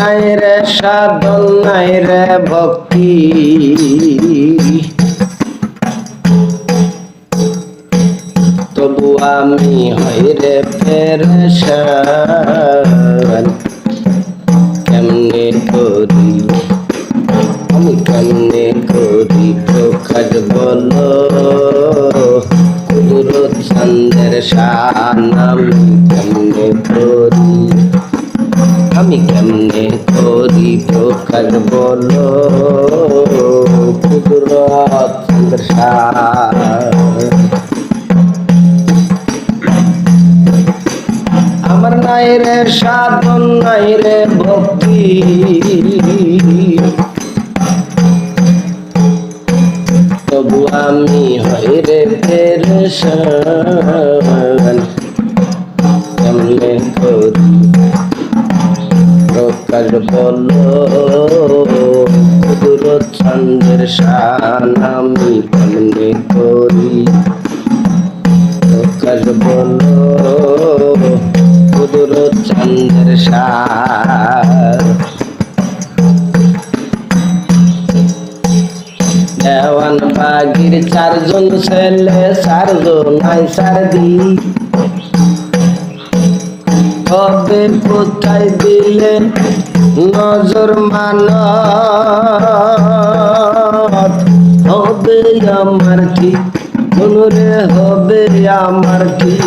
নাই রে সাধন নাই রে ভক্তি তবু আমি হই রে পেরেশান কেমনে করি আমি কেমনে করি প্রকাশ বলো কুদরত চন্দ্রের শান আমি কেমনে করি প্রকাশ বলো কুদরত চন্দ্রের শান আমার নাই রে সাধন নাই রে ভক্তি তবু আমি হই রে পেরেশান কেমনে করি প্রকাশ বলো কুদরত চন্দ্রের শান আমি কেমনে করি প্রকাশ বলো কুদরত চন্দ্রের শান দেওয়ান বাগির চারজন ছেলে চারজন নাই সারদি হবে কোথায় দিলে নজর মানত হবে আমার ঠিক কোনরে হবে আমার ঠিক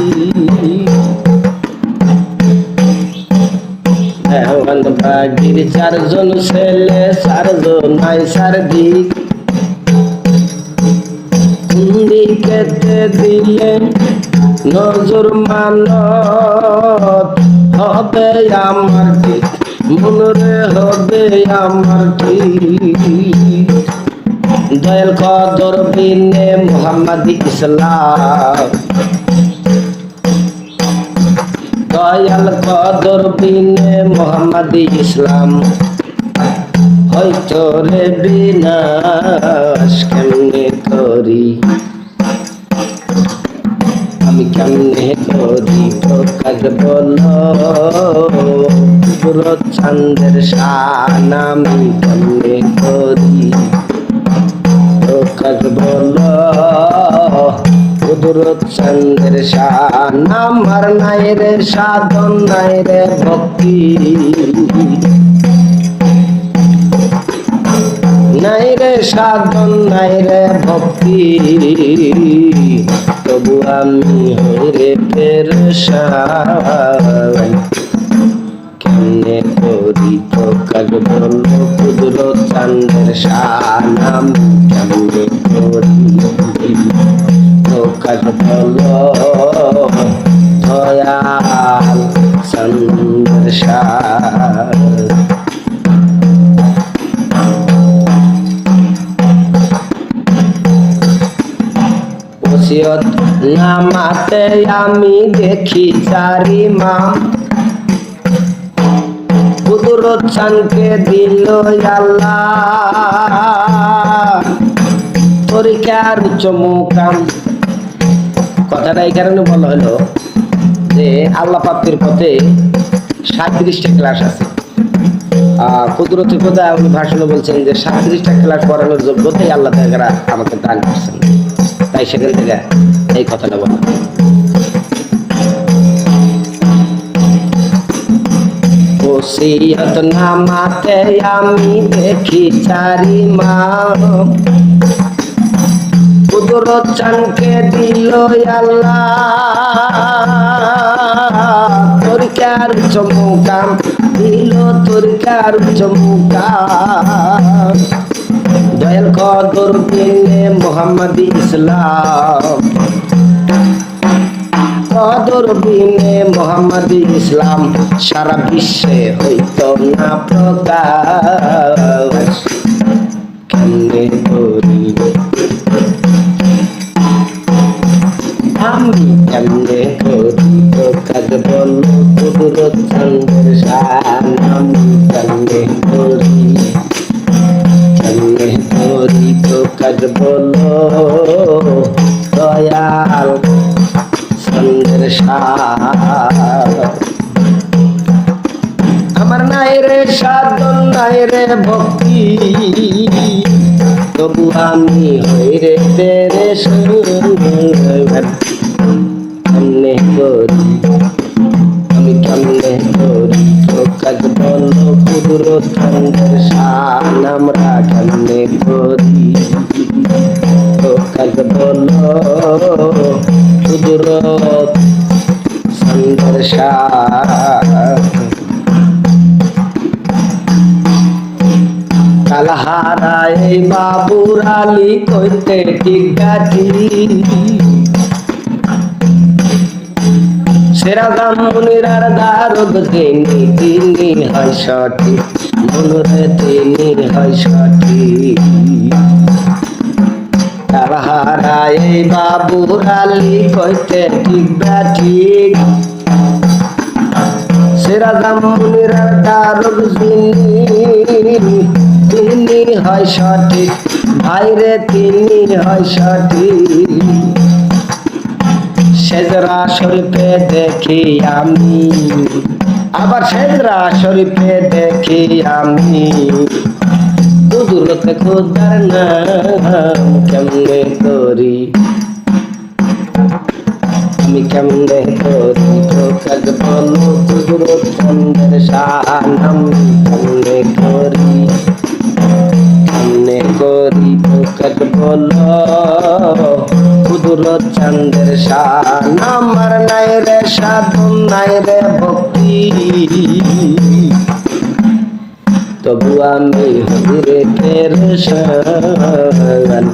দেওয়ান বাগির চারজন ছেলে চারজন নাই সারদি দিকেতে দিলে নজর মানত হবে আমার ঠিক মনরে হবে আমার ঠিক দয়াল কদর বিনে মুহাম্মাদি ইসলাম দয়াল কদর বিনে মুহাম্মাদি ইসলাম হয়তো রে বিনাশ কেমনে করি আমি কেমনে করি প্রকাশ বলো কুদরত চন্দ্রের শান আমি কেমনে করি প্রকাশ বলো কুদরত চন্দ্রের শান আমার নাই রে সাধন নাই রে ভক্তি নাই রে সাধন নাই রে ভক্তি তবু আমি হই রে পেরেশান কেমনে করি প্রকাশ বলো কুদরত চন্দ্রের শান আমি কেমনে করি প্রকাশ বলো দয়াল চন্দ্রের শান ওসিয়ত নামাতে আমি দেখি চারি মাম কুদরত চানকে দিল আল্লাহ পরীক্ষার উচ্চ মুকাম কথাটা এই কারণে বলা হলো যে আল্লাহ প্রাপ্তির পথে 37টা ক্লাস আছে কুদরতের কথা উনি ভাষণে বলছেন যে 37টা ক্লাস করানোর যোগ্যতাই আল্লাহ তাআলা আমাকে দান করছেন তাই সেখান থেকে এই কথাটা বলা ওসিয়ত নামাতে আমি দেখি চারি মাম কুদরত চানকে দিল আল্লাহ তরিকার চমকাম দিল তরিকার চমকাম দয়াল কদর বিনে মুহাম্মাদি ইসলাম কদর বিনে মুহাম্মাদি ইসলাম সারা বিশ্বে হইতো না প্রকাশ কেমনে করি আমি কেমনে করি প্রকাশ বলো কুদরত চন্দ্রের শান আমি কেমনে করি কেমনে করি প্রকাশ বলো দয়াল চন্দ্রের শান আমার নাই রে সাধন নাই রে ভক্তি, তবু আমি হই রে তেরে সঙ্গন। কেমনে করি আমি কেমনে করি কাজ বলো কুদরত চন্দ্রের শান, আমরা কেমনে করি কাজ বলো কুদরত চন্দ্রের শান। কালহারায় বাবুর আলী কইতে টিকাটি, সেরা দাম মুনিরার দারদ তিনি, তিনি হয় সঠিক মনুরে তিনি হয় সঠিক। কালহারায় বাবুর আলী কইতে টিকাঠিক, সেরা দাম মুনিরার দারদ তিনি, তিনি হয় সঠিক ভাইরে তিনি হয় সঠিক। সেজরা শরীফে দেখি আমি, আবার সেজরা শরীফে দেখি আমি কুদরতে খোদার নাম কেমনে করি আমি কেমনে করি কাজ বলো কুদরত চন্দ্রের শান, আমি কেমনে করি কেমনে করি কাজ বলো কুদরত চন্দ্রের শান। আমার নাই রে সাধন নাই রে ভক্তি, তবু আমি হই রে তেরে সঙ্গন।